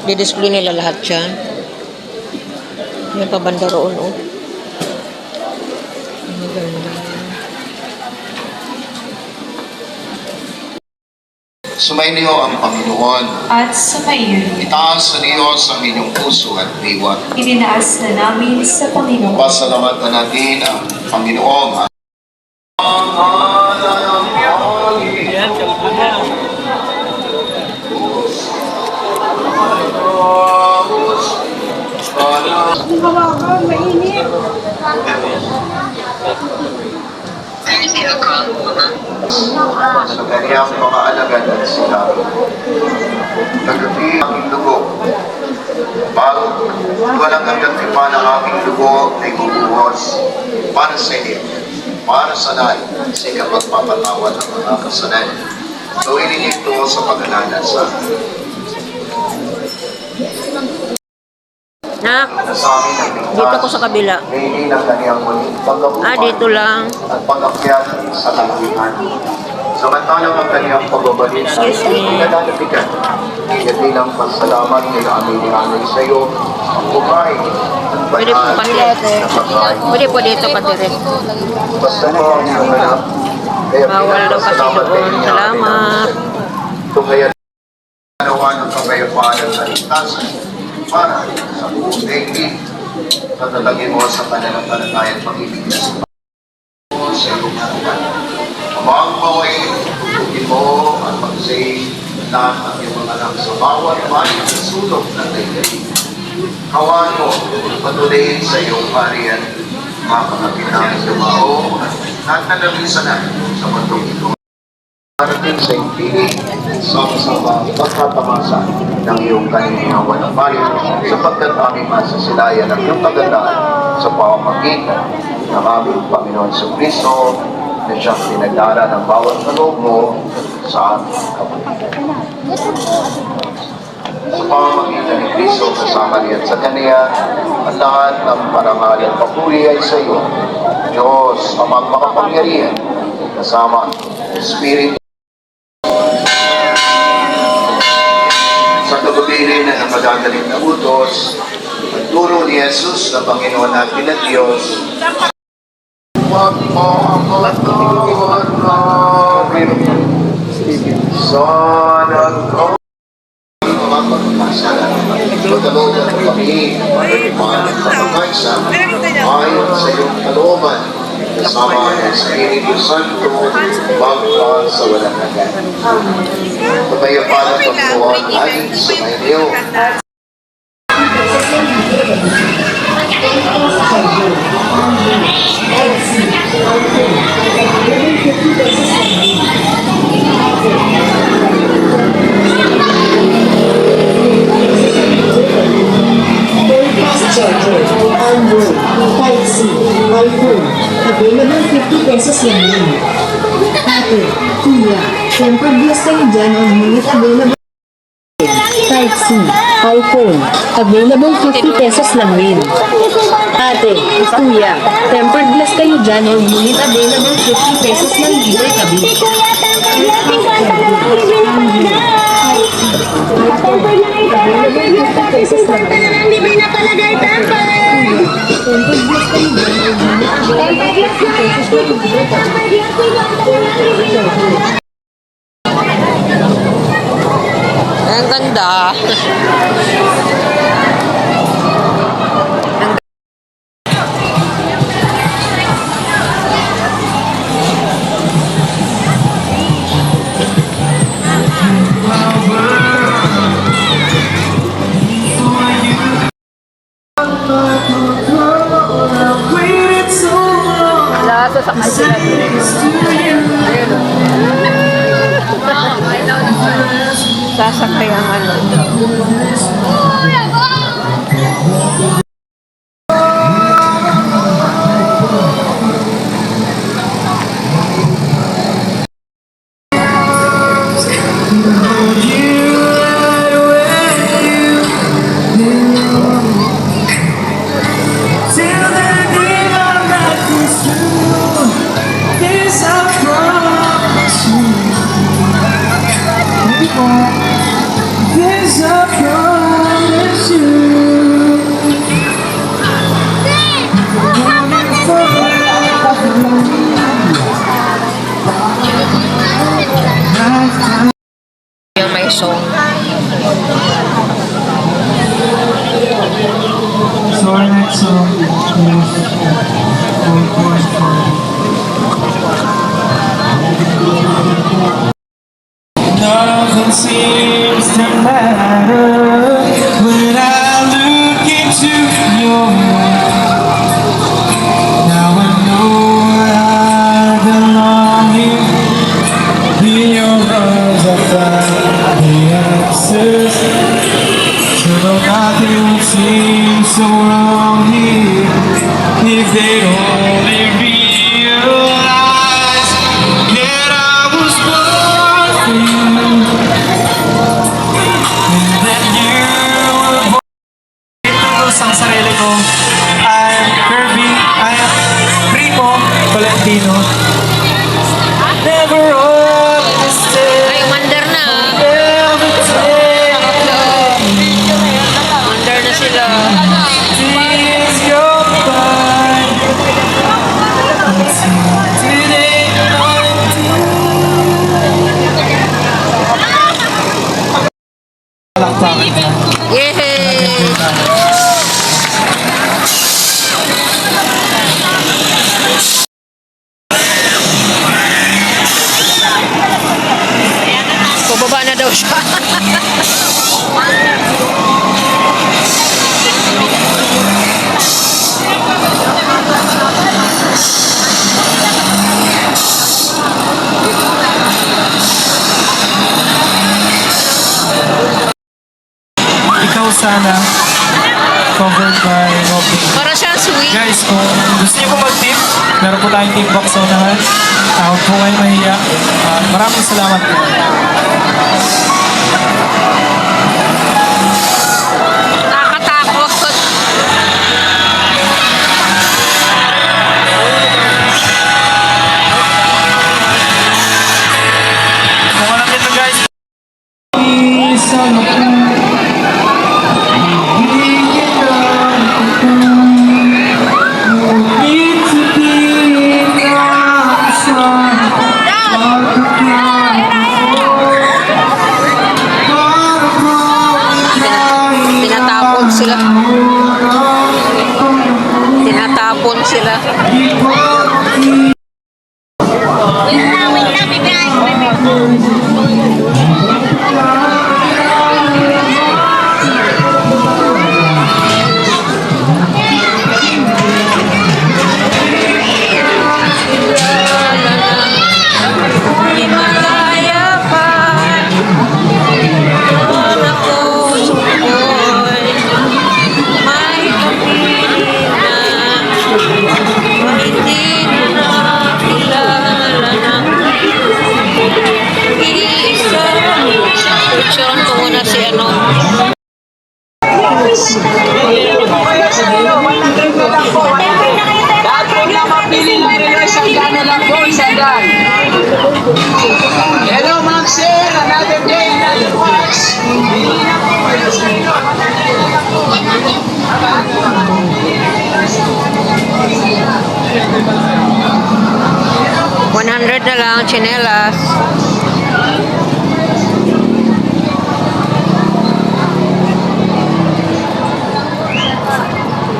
Di-display nila lahat yan. Yung pabanda roon, oh. Maganda. Sumayin niyo ang Panginoon. At sumayin. Itaas sa Diyos ang inyong puso at diwa. Itinaas na namin sa Panginoon. Pasalamatan natin ang Panginoon. Ang ngalan ng Hawakan, mainit. Sa kanyang mga alagad at sila. Nagabi ang dugo. Bago walang nagatipan ang aming dugo ay bubuhos para sa inyo, para sa lahat, sa ikapagpapatawad ng mga kasalanan. Gawin ninyo ito sa pag-alala sa Nak, sa amin ang dito ko sa kabila. hindi ng kanyang muling pagkabuhay Dito lang. at pag-akyat sa kalangitan. Samantalang ang kanyang pagbabalik ay pinalalapitan. Kaya bilang pasalamat ay aming ihanay sa iyo ang buhay at Pwede po banal pati. na pagkain. Pwede po dito patirek. Basta po ang iyong anak. Kaya Bawal daw kasi pinapasalamat doon. kayo niya. Salamat. Kaya ganawa ng kapayapaan at kaligtasan para sa buong daigdig. Tatatagin mo sa pananampalataya at pag-ibig niya sa iyong hanggan. Amang maway, tugin mo at mag-save lahat ng iyong mga anak sa bawat bayan sa sulok ng daigdig. Kawan mo, patuloyin sa iyong harian, mga kapitan, dumao, at nanabisan na sa mundong ito. Parating sa iyong piling, sama-sama pagkatamasa ng iyong kaninihawan ng bayan sapagkat aming masasilayan ang iyong kagandaan sa pamamagitan ng aming Panginoon sa Kristo na siyang pinagdara ng bawat kaloob mo sa aming kapatiran. Sa pamamagitan ni Kristo kasama niya at sa Kanya, ang lahat ng parangal at papuri ay sa iyo, Diyos, Amang makapangyarihan, kasama Espiritu. Sa kagabi na napadadaling na utos, magturo ni Jesus na Panginoon natin at Diyos, huwag mo ang magtutunan namin sa nagkaroon. Mga pagkakasalan, pagkalooban ng kami, pagkaliman at pagkakaisa, ayon sa iyong kalooban, kasama ng Espiritu Santo, magpa sa walang hanggan. Kapayapaan ang Panginoon, laging sumainyo. Android, Type-C, iPhone, available 50 pesos lang yun. Ate, kuya, tempered glass kayo dyan on unit available. Type-C, iPhone, available 50 pesos lang rin. Ate, kuya, tempered glass kayo dyan on unit available 50 pesos lang libre kabi. Tempered lang ay available 50 pesos lang rin. Libre na palagay tempered! Tempered glass kayo dyan on unit available 50 pesos lang libre kabi. Ang ganda. Lahat sa sila. Ayun. Sasakay ang ano. This I promise you. Yan may song. So our next song is Old Boys Nothing seems to matter when I look into your eyes. Now I know I belong here. In your arms I find the answers. So nothing would seem so wrong here if they only realize that I was born for you and that you were born. Ito ang sarili ko. I'm Kirby. I'm Primo Valentino. Never understand. Ay, umandar na. Never take Umandar na sila. things go by. Today palakpakan na. Yay! Pababa na daw siya. Ikaw sana covered by Moby. Para siya sweet. Guys, kung gusto niyo po mag-tip, meron po tayong tip box sa unahan. Huwag po kayo mahiya. Maraming salamat po. Nakakatakot. Kung alam nito guys, isang Tinatapon sila. Tinatapon sila. Himalaya pa. Wala ko sukoy. May kapili na. Hindi na kilala na. Iisa. Picturean ko muna si ano. Hello, Maxine. Another day, another watch. 100 na lang, chinelas.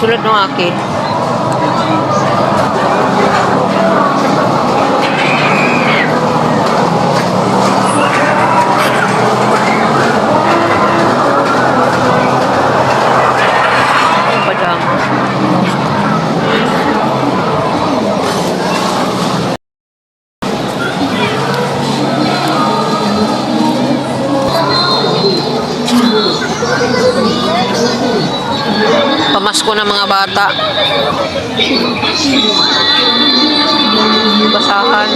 Tulad ng akin. Padam. Pamasko ng mga bata. Basahan.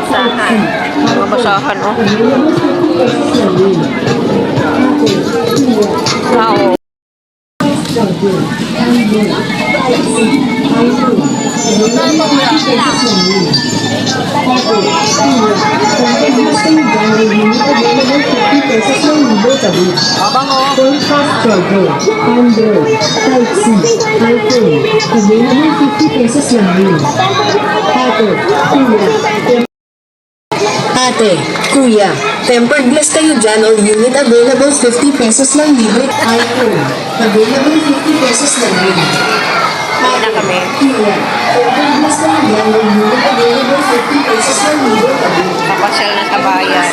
Basahan. Mga basahan, oh. Tao. Available 50 pesos lang yun. Ate, kuya, tempered glass kayo dyan ay unit available 50 pesos lang libo sa booth. Phone fast charger, Android, Type-C, iPhone, available 50 pesos lang yun. Ate, kuya, tempered glass kayo dyan or unit available 50 pesos lang libre. iPhone, available 50 pesos lang yun. na kami. Kuya, tempered glass kayo dyan or unit available 50 pesos lang libre. Kapasyal na sa bayan.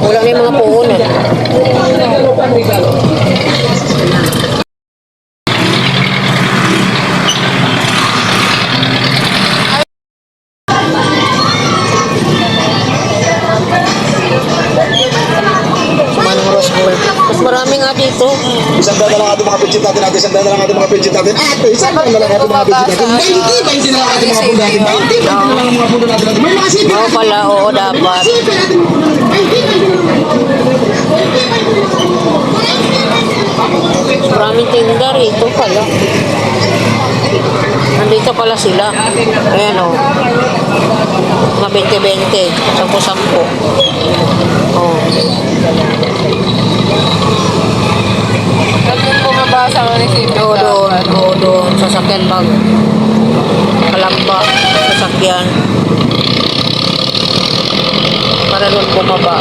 Wala na yung mga puhunan. Manong Rose Bowl. Mas marami nga dito. Isang dala lang ating mga pidget natin. Isang dala lang ating mga pidget natin. Isang dala lang ating mga pidget natin. 20 na lang ating mga pundo natin. 20 na lang ang mga pundo natin. May mga sipin Oo pala, oo dapat. Maraming tinda rito pala. Nandito pala sila. Ayan o. Mga 20-20. 10-10. Oh. Bumabasa ko ni Sipin. Oo doon. Sasakyan mag kalamba. Sasakyan. Para doon bumaba.